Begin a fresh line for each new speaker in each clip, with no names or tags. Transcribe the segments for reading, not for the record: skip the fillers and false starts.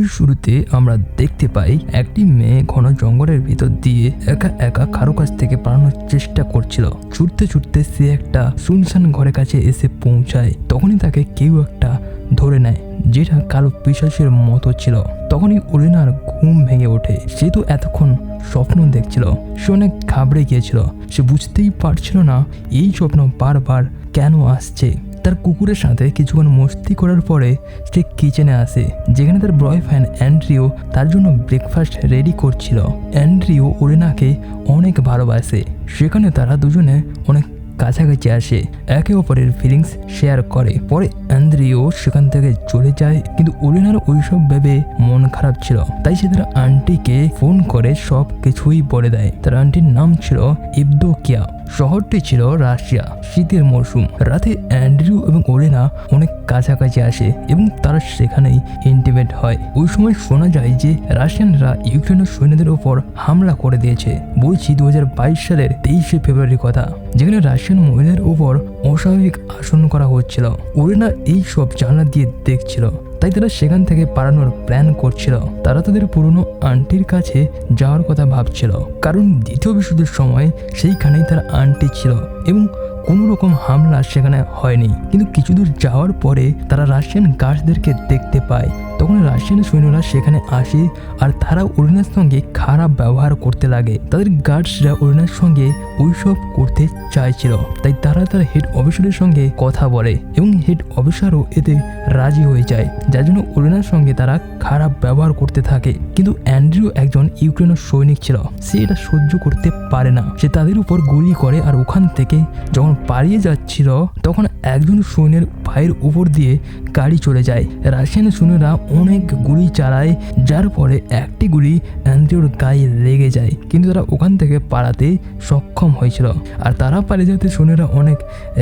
ছবির শুরুতে আমরা দেখতে পাই একটি মেয়ে ঘন জঙ্গলের ভিতর দিয়ে একা একা কারো কাছ থেকে পালানোর চেষ্টা করছিল। ছুটতে ছুটতে সে একটা শুনশান ঘরের কাছে এসে পৌঁছায়। তখনই তাকে কেউ একটা ধরে নেয়, যেটা কালো পিশাচের মতো ছিল। তখনই ওলেনার ঘুম ভেঙে ওঠে। সে তো এতক্ষণ স্বপ্ন দেখছিল। সে অনেক ঘাবড়ে গিয়েছিল। সে বুঝতেই পারছিল না এই স্বপ্ন বারবার কেন আসছে। তার কুকুরের সাথে কিছুক্ষণ মস্তি করার পরে সে কিচেনে আসে, যেখানে তার বয়ফ্রেন্ড অ্যান্ড্রিউ তার জন্য ব্রেকফাস্ট রেডি করছিল। অ্যান্ড্রিউ ওলেনাকে অনেক ভালোবাসে। সেখানে তারা দুজনে অনেক কাছাকাছি আসে, একে অপরের ফিলিংস শেয়ার করে। পরে অ্যান্ড্রিউ সেখান থেকে চলে যায়, কিন্তু ওলেনার ওইসব ভেবে মন খারাপ ছিল। তাই সে তার আন্টিকে ফোন করে সব কিছুই বলে দেয়। তার আন্টির নাম ছিল ইভদোকিয়া। শহরটি ছিল রাশিয়া। শীতের মরশুম। রাতে অ্যান্ড্রিউ এবং ওলেনা অনেক কাছাকাছি আসে এবং তারা সেখানেই ইন্টিমেট হয়। ওই সময় শোনা যায় যে রাশিয়ানরা ইউক্রেনের সৈন্যদের উপর হামলা করে দিয়েছে। বলছি 2022 সালের 23শে ফেব্রুয়ারির কথা, যেখানে রাশিয়ান মহিলার উপর অস্বাভাবিক আচরণ করা হচ্ছিল। ওলেনা এই সব জানলা দিয়ে দেখছিল, তাই তারা সেখান থেকে পালানোর প্ল্যান করছিল। তারা তাদের পুরনো আন্টির কাছে যাওয়ার কথা ভাবছিল, কারণ দ্বিতীয় বিশ্বযুদ্ধের সময় সেইখানেই তার আন্টি ছিল এবং কোনো রকম হামলা সেখানে হয়নি। কিন্তু কিছু দূর যাওয়ার পরে তারা রাশিয়ান গার্ডদেরকে দেখতে পায়। তখন রাশিয়ান সৈন্যরা সেখানে আসে আর তারা ওলেনার সঙ্গে খারাপ ব্যবহার করতে লাগে। তাদের গার্ডসরা ওলেনার সঙ্গে ওইসব করতে চাইছিল, তাই তারা তার হেড অফিসারের সঙ্গে কথা বলে এবং হেড অফিসারও এতে রাজি হয়ে যায়, যার জন্য ওলেনার সঙ্গে তারা খারাপ ব্যবহার করতে থাকে। কিন্তু অ্যান্ড্রিউ একজন ইউক্রেনের সৈনিক ছিল। সে এটা সহ্য করতে পারে না। সে তাদের উপর গুলি করে আর ওখান থেকে যখন পালিয়ে যাচ্ছিল তখন একজন সৈন্যের পায়ের উপর দিয়ে গাড়ি চলে যায়। রাশিয়ান সৈন্যরা অনেক গুলি চালায়, যার পরে একটি গুলি অ্যান্ড্রিউর গায়ে লেগে যায়, কিন্তু তারা ওখান থেকে পালাতে সক্ষম হয়েছিল। আর তারা পালিয়ে যেতে সৈন্যরা অনেক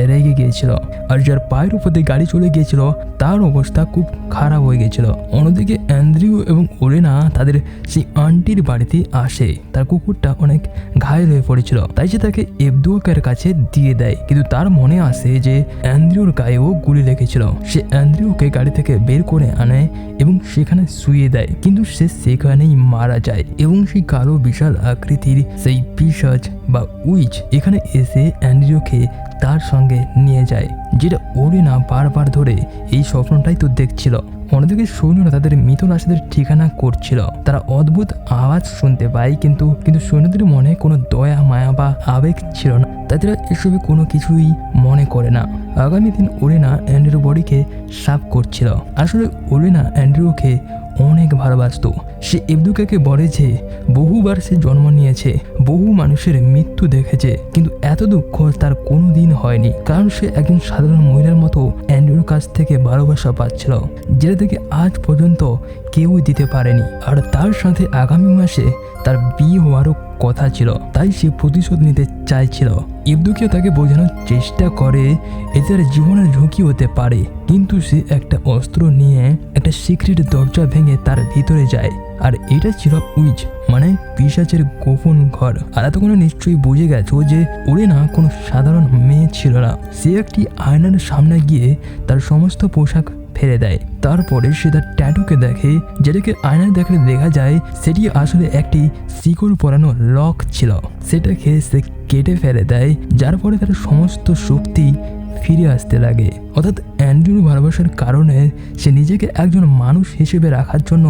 রেগে গিয়েছিল। আর যার পায়ের উপর দিয়ে গাড়ি চলে গিয়েছিল তার অবস্থা খুব খারাপ হয়ে গেছিল। অন্যদিকে অ্যান্ড্রিউ এবং ওলেনা তাদের সেই আন্টির বাড়িতে আসে। তার কুকুরটা অনেক ঘায়েল হয়ে পড়েছিল, তাই সে তাকে ইভদোকিয়ার কাছে দিয়ে দেয়। কিন্তু তার মনে আসে যে অ্যান্ড্রিউর গায়েও গুলি লেগেছিল। সে অ্যান্ড্রিউকে গাড়ি থেকে বের করে আনে এবং সেখানে শুয়ে দেয়, কিন্তু সে সেখানেই মারা যায়। এবং সেই কালো বিশাল আকৃতির সেই পিশাচ বা উইচ এখানে এসে অ্যান্ড্রিউকে তার সঙ্গে নিয়ে যায়, যেটা ওলেনা বারবার ধরে এই স্বপ্নটাই তো দেখছিল। অন্যদিকে সৈন্যরা তাদের মৃত লাশদের ঠিকানা করছিল। তারা অদ্ভুত আওয়াজ শুনতে পায়, কিন্তু সৈন্যদের মনে কোনো দয়া মায়া বা আবেগ ছিল না, তাই তারা এসবে কোনো কিছুই মনে করে না। আগামী দিন ওলেনা অ্যান্ড্রিউর বডিকে সাফ করছিল। আসলে ওলেনা অ্যান্ড্রিউকে অনেক ভালোবাসত। সে ইভদোকিয়াকে বলে যে বহুবার সে জন্ম নিয়েছে, বহু মানুষের মৃত্যু দেখেছে, কিন্তু এত দুঃখ তার কোনো দিন হয়নি, কারণ সে একজন সাধারণ মহিলার মতো অ্যান্ড্রিউর কাছ থেকে ভালোবাসা পাচ্ছিল, যেটা থেকে আজ পর্যন্ত কেউই দিতে পারেনি। আর তার সাথে আগামী মাসে তার বিয়ে হওয়ারও কথা ছিল, তাই সে প্রতিশোধ নিতে চাইছিল। ইভদোকিয়া তাকে বোঝানোর চেষ্টা করে এতে তার জীবনের ঝুঁকি হতে পারে, কিন্তু সে একটা অস্ত্র নিয়ে একটা সিক্রেট দরজা ভেঙে তার ভিতরে যায়। আর এটা ছিল উইচ মানে পিশাচের গোপন ঘর। আর এতক্ষণে নিশ্চয়ই বুঝে গেছো যে ওলেনা কোনো সাধারণ মেয়ে ছিল না। সে একটি আয়নার সামনে গিয়ে তার সমস্ত পোশাক ফেলে দেয়। তারপরে সে তার ট্যাটুকে দেখে, যেটাকে আয়নায় দেখলে দেখা যায় সেটি আসলে একটি শিকড় পরানো লক ছিল। সেটাকে সে কেটে ফেলে দেয়, যার পরে তার সমস্ত শক্তি ফিরে আসতে লাগে। অর্থাৎ অ্যান্ড্রিউর ভালোবাসার কারণে সে নিজেকে একজন মানুষ হিসেবে রাখার জন্য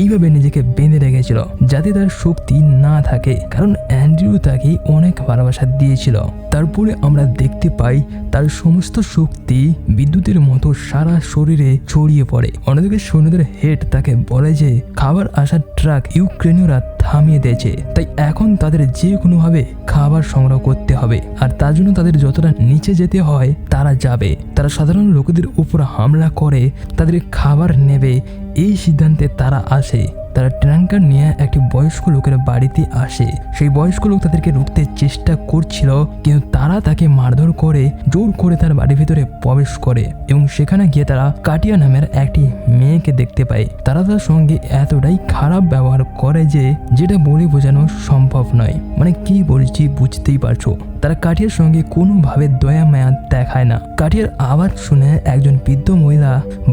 এইভাবে নিজেকে বেঁধে রেখেছিল, যাতে তার শক্তি না থাকে, কারণ অ্যান্ড্রিউ তাকে অনেক ভালোবাসা দিয়েছিল। তারপরে আমরা দেখতে পাই তার সমস্ত শক্তি বিদ্যুতের মতো সারা শরীরে ছড়িয়ে পড়ে। অন্যদিকে সৈন্যদের হেড তাকে বলে যে খাবার আসার ট্রাক ইউক্রেনীয়রা থামিয়ে দিয়েছে, তাই এখন তাদের যে কোনোভাবে খাবার সংগ্রহ করতে হবে। আর তার জন্য তাদের যতটা নিচে যেতে হয় তারা যাবে। তারা সাধারণ লোকেদের উপর হামলা করে তাদের খাবার নেবে, এই সিদ্ধান্তে তারা আসে। তারা ট্যাঙ্কার নিয়ে একটি বয়স্ক লোকের বাড়িতে আসে। সেই বয়স্ক লোক তাদেরকে রুখতে চেষ্টা করছিল, কিন্তু তারা তাকে মারধর করে জোর করে তার বাড়ির ভিতরে প্রবেশ করে এবং সেখানে গিয়ে তারা কাটিয়া নামের একটি মেয়েকে দেখতে পায়। তারা তার সঙ্গে এতটাই খারাপ ব্যবহার করে যে যেটা বলে বোঝানো সম্ভব নয়। মানে কি বলছি বুঝতেই পারছো। তারা কাটিয়ার সঙ্গে কোনোভাবে দয়া মায়া দেখায় না। কাটিয়ার আওয়াজ শুনে একজন বৃদ্ধ মহিলা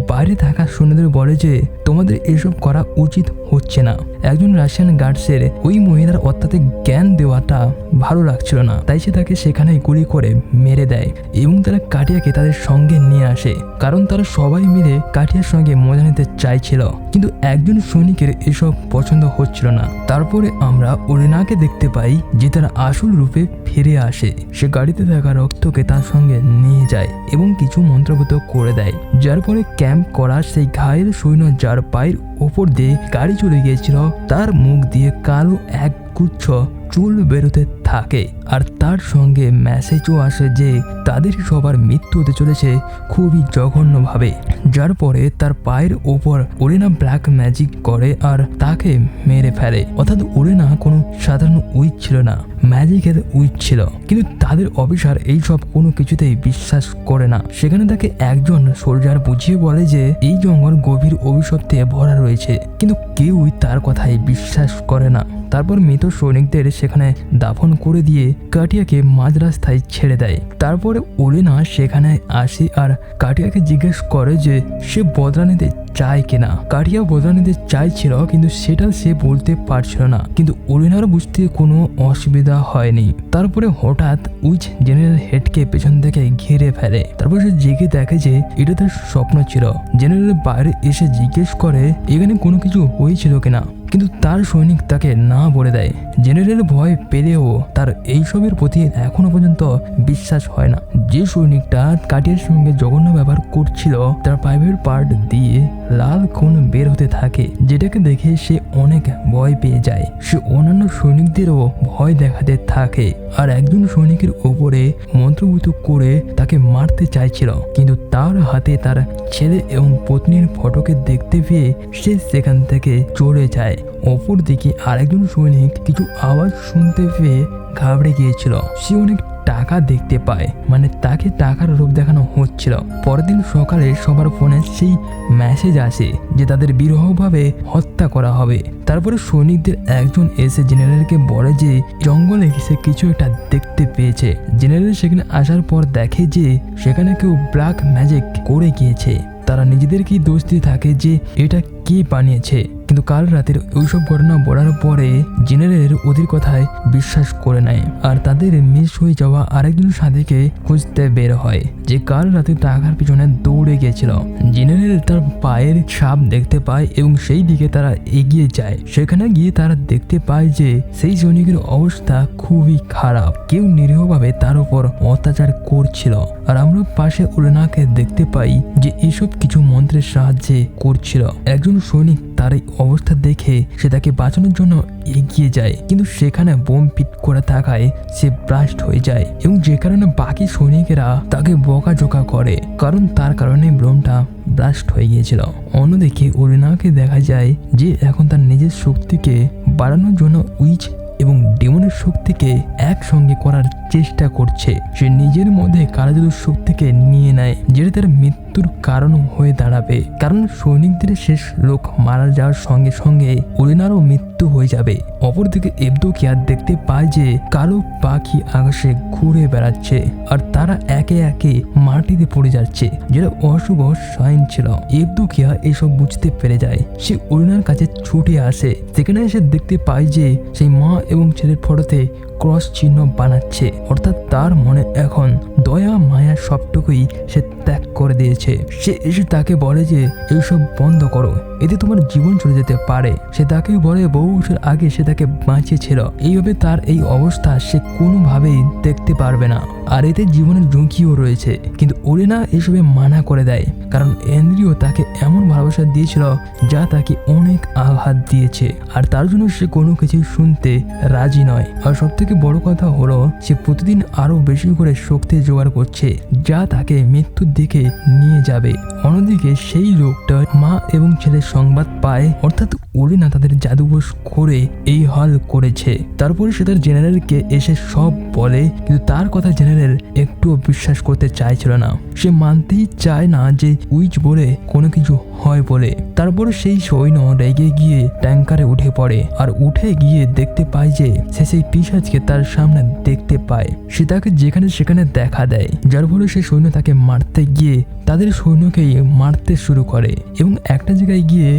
বাইরে থাকা সৈন্যদের বলে যে তোমাদের এসব করা উচিত হচ্ছে না। একজন রাশিয়ান গার্ডসের ওই মহিলার অত্যাধিক জ্ঞান দেওয়াটা ভালো লাগছিল না, তাই সে তাকে সেখানে গুলি করে মেরে দেয় এবং তারা কাটিয়াকে তাদের সঙ্গে নিয়ে আসে, কারণ তারা সবাই মিলে কাটিয়ার সঙ্গে মজা নিতে চাইছিল। কিন্তু একজন সৈনিকের এসব পছন্দ হচ্ছিল না। তারপরে আমরা ওলেনাকে দেখতে পাই যে তার আসল রূপে ফিরে আসে। সে গাড়িতে থাকা রক্তকে তার সঙ্গে নিয়ে যায় এবং কিছু মন্ত্রভূত করে দেয়, যার পরে ক্যাম্প করা সেই ঘায়েল সৈন্য যার পায়ের ওপর দিয়ে গাড়ি চলে গিয়েছিল তার মুখ দিয়ে কালো এক গুচ্ছ চুল বেরোতে থাকে। আর তার সঙ্গে মেসেজও আসে যে তাদের সবার মৃত্যু হতে চলেছে খুবই জঘন্যভাবে। যার পরে তার পায়ের ওপর ওলেনা ব্ল্যাক ম্যাজিক করে আর তাকে মেরে ফেলে। অর্থাৎ ওলেনা কোনো সাধারণ উইচ ছিল না, ম্যাজিকের উইচ ছিল। কিন্তু তাদের অফিসার এইসব কোনো কিছুতেই বিশ্বাস করে না। সেখানে তাকে একজন সোলজার বুঝিয়ে বলে যে এই জঙ্গল গভীর অভিশপ্তে ভরা রয়েছে, কিন্তু কেউই তার কথায় বিশ্বাস করে না। তারপর মৃত সৈনিকদের সেখানে দাফন করে দিয়ে কাটিয়াকে মাঝ রাস্তায় ছেড়ে দেয়। তারপরে ওলেনা সেখানে আসে আর কাটিয়াকে জিজ্ঞেস করে যে সে বদলা নিতে চায় কিনা। কাটিয়া বদলা নিতে চাইছিল, কিন্তু সেটা সে বলতে পারছিল না। কিন্তু ওলেনার বুঝতে কোনো অসুবিধা হয়নি। তারপরে হঠাৎ উইচ জেনারেল হেডকে পেছন থেকে ঘিরে ফেলে। তারপর সে জেগে দেখে যে এটা তার স্বপ্ন ছিল। জেনারেল বাইরে এসে জিজ্ঞেস করে এখানে কোনো কিছু হয়েছিল কিনা, কিন্তু তার সৈনিক তাকে না বলে দেয়। জেনারেল ভয় পেলেও তার এইসবের প্রতি এখনো পর্যন্ত বিশ্বাস হয় না। যে সৈনিকটা কাটিয়ার সঙ্গে জঘন্য ব্যবহার করছিল তার প্রাইভেট পার্ট দিয়ে লাল খুন বের হতে থাকে, যেটাকে দেখে সে অনেক ভয় পেয়ে যায়। সে অন্যান্য সৈনিকদেরও ভয় দেখাতে থাকে আর একজন সৈনিকের ওপরে মন্ত্রভূত করে তাকে মারতে চাইছিল, কিন্তু তার হাতে তার ছেলে এবং পত্নীর ফটোকে দেখতে পেয়ে সে সেখান থেকে চলে যায়। অপরদিকে আরেকজন সৈনিক কিছু আওয়াজ শুনতে পেয়ে ঘাবড়ে গিয়েছিল। সে অনেক টাকা দেখতে পায়, মানে তাকে টাকার রূপ দেখানো হচ্ছিল। পরের দিন সকালে সবার ফোনে সেই মেসেজ আসে যে তাদের বিরহভাবে হত্যা করা হবে। তারপরে সৈনিকদের একজন এসে জেনারেলকে বলে যে জঙ্গলে সে কিছু একটা দেখতে পেয়েছে। জেনারেল সেখানে আসার পর দেখে যে সেখানে কেউ ব্ল্যাক ম্যাজিক করে গিয়েছে। তারা নিজেদেরকেই দোষ দিয়ে থাকে যে এটা কে বানিয়েছে। কিন্তু কাল রাতের ওইসব ঘটনা বলার পরে জেনারেল ওদের কথায় বিশ্বাস করে নেয় আর তাদের মিস হয়ে যাওয়া আরেকজন সাথীকে খুঁজতে বের হয়, যে কাল রাতে টাকার পিছনে দৌড়ে গিয়েছিল। জেনারেল তার পায়ের ছাপ দেখতে পায় এবং সেই দিকে তারা এগিয়ে যায়। সেখানে গিয়ে তারা দেখতে পায় যে সেই সৈনিকের অবস্থা খুবই খারাপ, কেউ নিরীহভাবে তার উপর অত্যাচার করছিল। আর আমরা পাশে ওলেনাকে দেখতে পাই যে এসব কিছু মন্ত্রের সাহায্যে করছিল। একজন সৈনিক তার এই অবস্থা দেখে সে তাকে বাঁচানোর জন্য এগিয়ে যায়, কিন্তু সেখানে বোম পিট করে থাকায় সে ব্লাস্ট হয়ে যায় এবং যে কারণে বাকি সৈনিকেরা তাকে বকাঝকা করে, কারণ তার কারণে বোমটা ব্লাস্ট হয়ে গিয়েছিল। অন্যদিকে ওলেনাকে দেখা যায় যে এখন তার নিজের শক্তিকে বাড়ানোর জন্য উইচ এবং ডেমনের শক্তিকে একসঙ্গে করার চেষ্টা করছে। সে নিজের মধ্যে কারাজাদুর শক্তিকে নিয়ে নেয়, যেটা তার মৃত্যুর কারণ হয়ে দাঁড়াবে। কারণ সৈনিকদের শেষ লোক মারা যাওয়ার সঙ্গে সঙ্গে ওলেনারও মৃত্যু হয়ে যাবে। অপরদিকে এবদোকিয়া দেখতে পায় যে কালো পাখি আকাশে ঘুরে বেড়াচ্ছে আর তারা একে একে মাটিতে পড়ে যাচ্ছে, যেটা অশুভ সাইন ছিল। এবদোকিয়া এসব বুঝতে পেরে যায়। সে ওলেনার কাছে ছুটে আসে। সেখানে এসে দেখতে পায় যে সেই মা এবং ছেলের ফটোতে ক্রস চিহ্ন বানাচ্ছে, অর্থাৎ তার মনে এখন দয়া মায়া সবটুকুই সে ত্যাগ করে দিয়েছে। সে এসে তাকে বলে যে এইসব বন্ধ করো, এতে তোমার জীবন চলে যেতে পারে। সে তাকে বলে বহু বছর আগে সে তাকে বাঁচিয়েছিল, এইভাবে তার এই অবস্থা সে কোনোভাবেই দেখতে পারবে না। আর এতে জীবনের ঝুঁকিও রয়েছে। কিন্তু ওলেনা এসবে মানা করে দেয়, কারণ এন্দ্রিও তাকে এমন ভালোবাসা দিয়েছিল যা তাকে অনেক আঘাত দিয়েছে, আর তার জন্য সে কোনো কিছু শুনতে রাজি নয়। আর সব থেকে বড় কথা হলো সে প্রতিদিন আরো বেশি করে শক্তি জোগাড় করছে, যা তাকে মৃত্যুর দিকে নিয়ে যাবে। অন্যদিকে সেই লোকটা মা এবং ছেলের সংবাদ পায়, অর্থাৎ ওলেনা তাদের জাদুবশ করে এই হাল করেছে। তারপরে সে তার জেনারেলকে এসে সব বলে, কিন্তু তার কথা জেনারেল একটুও বিশ্বাস করতে চাইছিল না। সে মানতেই চায় না যে উইচ বলে কোনো কিছু হয় বলে। তারপরে সেই সৈন্য রেগে গিয়ে ট্যাঙ্কারে উঠে পড়ে, আর উঠে গিয়ে দেখতে পায় যে সে সেই পিশাচকে তার সামনে দেখতে পায়। সে তাকে যেখানে সেখানে দেখা দেয়, যার ফলে সে সৈন্য তাকে মারতে গিয়ে তাদের সৈন্যকেই মারতে শুরু করে এবং একটা জায়গায় গিয়ে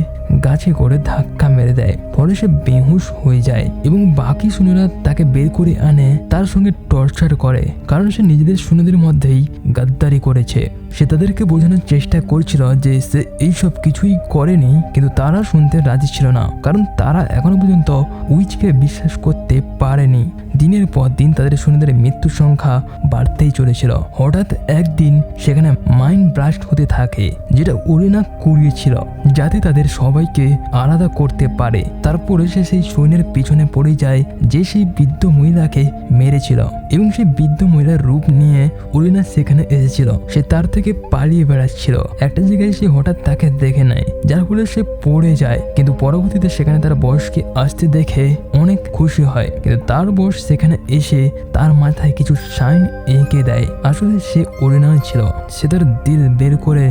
গাছে করে ধাক্কা মেরে দেয়। পরে সে বেহুশ হয়ে যায় এবং বাকি সৈন্যরা তাকে বের করে আনে, তার সঙ্গে টর্চার করে, কারণ সে নিজেদের সৈন্যদের মধ্যেই গাদ্দারি করেছে। সে তাদেরকে বোঝানোর চেষ্টা করছিল যে সে এইসব কিছুই করেনি, কিন্তু তারা শুনতে রাজি ছিল না, কারণ তারা এখনো পর্যন্ত উইচকে বিশ্বাস করতে পারেনি। দিনের পর দিন তাদের সৈন্যদের মৃত্যুর সংখ্যা বাড়তেই চলেছিল। হঠাৎ একদিন সেখানে মাইন্ড ব্লাস্ট হতে থাকে, যেটা ওলেনা করিয়েছিল যাতে তাদের সবাইকে আলাদা করতে পারে। তারপরে সে সেই সৈন্যের পিছনে পড়ে যায় যে সেই বৃদ্ধ মহিলাকে মেরেছিল, এবং সেই বৃদ্ধ মহিলার রূপ নিয়ে ওলেনা সেখানে এসেছিল। সে তার থেকে পালিয়ে বেড়াচ্ছিল। একটা জায়গায় সে হঠাৎ তাকে দেখে নেয়, যার ফলে সে পড়ে যায়, কিন্তু পরবর্তীতে সেখানে তার বয়সকে আসতে দেখে অনেক খুশি হয়। কিন্তু তার বয়স সেখানে এসে তার মাথায় কিছু সাইন এঁকে দেয়। আসলে সে ওলেনা ছিল। সে তার দিল বের করে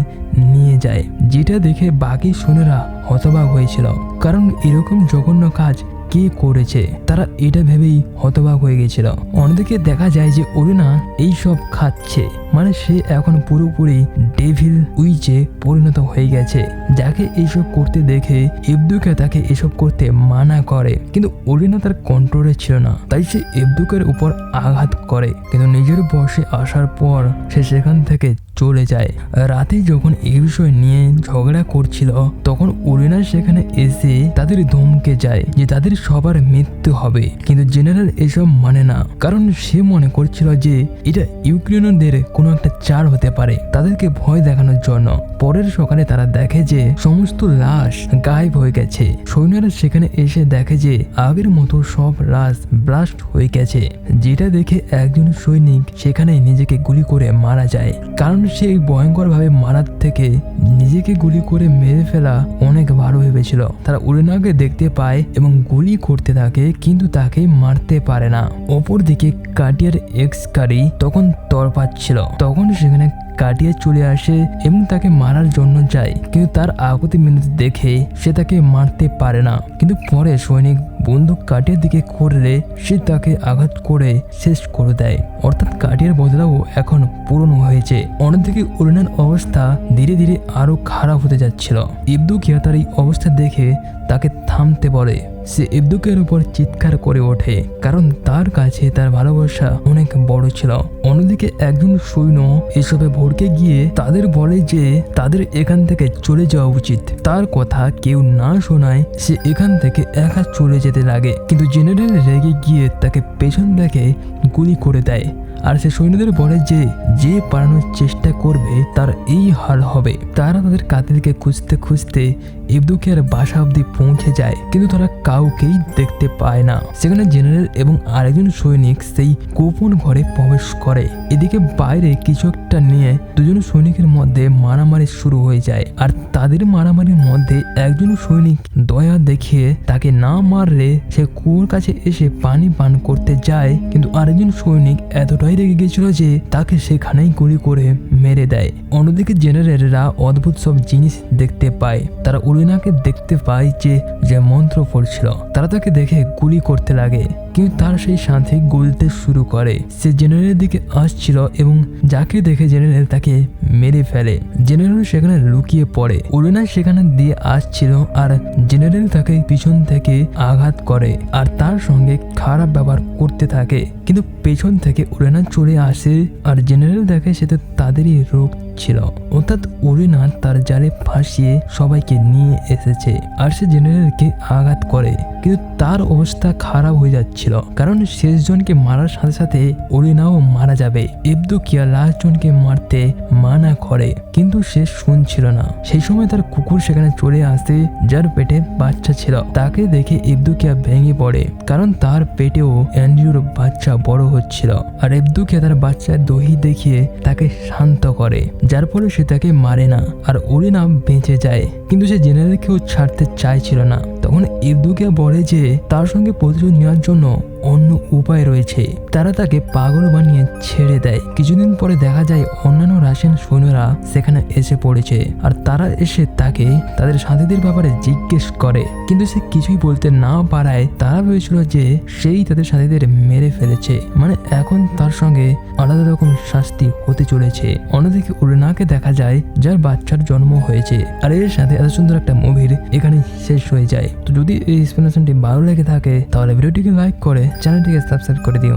নিয়ে যায়, যেটা দেখে বাকি সৈন্যরা হতবাক হয়েছিল, কারণ এরকম জঘন্য কাজ কে করেছে তারা এটা ভেবেই হতবাক হয়ে গেছিল। অন্যদিকে দেখা যায় যে ওলেনা এইসব খাচ্ছে, মানে সে এখন পুরোপুরি ডেভিল উইচে পরিণত হয়ে গেছে। যাকে এইসব করতে দেখে এবদুকে তাকে এসব করতে মানা করে, কিন্তু ওলেনা তার কন্ট্রোলে ছিল না, তাই সে এবদুকের উপর আঘাত করে। কিন্তু নিজের বসে আসার পর সে সেখান থেকে চলে যায়। রাতে যখন এই বিষয় নিয়ে ঝগড়া করছিল, তখন ওলেনা সেখানে এসে তাদের ধমকে যায় যে তাদের সবার মৃত্যু হবে। কিন্তু জেনারেল এসব মানে না, কারণ সে মনে করছিল যে এটা ইউক্রেনীয়দের কোনো একটা চাল হতে পারে তাদেরকে ভয় দেখানোর জন্য। পরের সকালে তারা দেখে যে সমস্ত লাশ গায়েব হয়ে গেছে। সৈন্যরা সেখানে এসে দেখে যে আগের মতো সব লাশ ব্লাস্ট হয়ে গেছে, যেটা দেখে একজন সৈনিক সেখানে নিজেকে গুলি করে মারা যায়, কারণ সে ভয়ঙ্কর ভাবে মারার থেকে নিজেকে গুলি করে মেরে ফেলা অনেক ভালো ভেবেছিল। তারা ওলেনাকে দেখতে পায় এবং গুলি করতে থাকে, কিন্তু তাকে মারতে পারে না। অপরদিকে কাটিয়ার এক্স কারি তখন তরপাচ্ছিল, তখন সেখানে কাটিয়ে চলে আসে এবং তাকে মারার জন্য যায়, কিন্তু তার আগতে মিনতি দেখে সে তাকে মারতে পারে না। কিন্তু পরে সৈনিক বন্দুক কাটিয়ার দিকে করলে সে তাকে আঘাত করে শেষ করে দেয়, অর্থাৎ কাটিয়ার বদলাও এখন পুরনো হয়েছে। অন্যদিকে ওলেনার অবস্থা ধীরে ধীরে আরো খারাপ হতে যাচ্ছিল। ইবদুকিয়া তার এই অবস্থা দেখে তাকে থামতে বলে। সে ইবদুকের উপর চিৎকার করে ওঠে, কারণ তার কাছে তার ভালোবাসা অনেক বড় ছিল। অন্যদিকে একজন সৈন্য এসবে ভড়কে গিয়ে তাদের বলে যে তাদের এখান থেকে চলে যাওয়া উচিত। তার কথা কেউ না শোনায় সে এখান থেকে একা চলে যেতে লাগে, কিন্তু জেনারেল রেগে গিয়ে তাকে পেছন থেকে গুলি করে দেয়। আর সে সৈন্যদের বলে যে যে পালানোর চেষ্টা করবে তার এই হাল হবে। তারা তাদের কাতিলকে খুঁজতে খুঁজতে ইবদুকিয়ার বাসা অব্দি পৌঁছে যায়, কিন্তু তারা কাউকেই দেখতে পায় না। সেখানে জেনারেল এবং আরেকজন সৈনিক সেই গোপন ঘরে প্রবেশ করে। এদিকে বাইরে কিছু একটা নিয়ে দুজন সৈনিকের মধ্যে মারামারি শুরু হয়ে যায়, আর তাদের মারামারির মধ্যে একজন সৈনিক দয়া দেখিয়ে তাকে না মারলে সে কুয়োর কাছে এসে পানি পান করতে যায়, কিন্তু আরেকজন সৈনিক এতটাই রেগে গেছিল যে তাকে সেখানেই গুলি করে মেরে দেয়। অন্যদিকে জেনারেলরা অদ্ভুত সব জিনিস দেখতে পায়। তারা ওলেনাকে দেখতে পায় যে মন্ত্র পড়ছিল। তারা তাকে দেখে গুলি করতে লাগে, কিন্তু তার সেই সাথে গলতে শুরু করে। সে জেনারেলের দিকে আসছিল এবং যাকে দেখে জেনারেল তাকে মেরে ফেলে। জেনারেল সেখানে লুকিয়ে পড়ে। ওলেনা সেখানে দিয়ে আসছিল আর জেনারেল তাকে পিছন থেকে আঘাত করে আর তার সঙ্গে খারাপ ব্যবহার করতে থাকে, কিন্তু পেছন থেকে ওলেনা চলে আসে আর জেনারেল দেখে সে তো তাদেরই রক্ত হচ্ছিল, অর্থাৎ ওরিনা তার জালে ফাঁসিয়ে সবাইকে নিয়ে এসেছে আর সে জেনারেলকে আঘাত করে। কিন্তু তার অবস্থা খারাপ হয়ে যাচ্ছিল, কারণ শেষজনকে মারার সাথে সাথে ওরিনাও মারা যাবে। ইবদুকিয়া লাস্ট জনকে মারতে মানা করে, কিন্তু সে শুনছিল না। সেই সময় তার কুকুর সেখানে চলে আসে, যার পেটে বাচ্চা ছিল। তাকে দেখে ইবদুকিয়া ভেঙে পড়ে, কারণ তার পেটেও অ্যান্ড্রিউর বাচ্চা বড় হচ্ছিল। আর ইবদুকিয়া তার বাচ্চার দহি দেখিয়ে তাকে শান্ত করে, যার ফলে সে তাকে মারে না আর ওরিনা বেঁচে যায়। কিন্তু সে জেনারেলকেও ছাড়তে চাইছিল না। তখন ইবদুকিয়া বলে যে তার সঙ্গে প্রতিশোধ নেওয়ার জন্য অন্য উপায় রয়েছে। তারা তাকে পাগল বানিয়ে ছেড়ে দেয়। কিছুদিন পরে দেখা যায় অন্যান্য রাশিয়ান সৈন্যরা সেখানে এসে পড়েছে, আর তারা এসে তাকে তাদের সাথীদের ব্যাপারে জিজ্ঞেস করে, কিন্তু সে কিছুই বলতে না পারায় তারা ভেবেছিল যে সেই তাদের সাথীদের মেরে ফেলেছে, মানে এখন তার সঙ্গে আলাদা রকম শাস্তি হতে চলেছে। অন্যদিকে ওরিনাকে দেখা যায়, যার বাচ্চার জন্ম হয়েছে। আর এর সাথে এত সুন্দর একটা মুভির এখানে শেষ হয়ে যায়। তো যদি এই এক্সপ্লেনেশনটি ভালো লেগে থাকে তাহলে ভিডিওটিকে লাইক করে চ্যানেলটিকে সাবস্ক্রাইব করে দিও।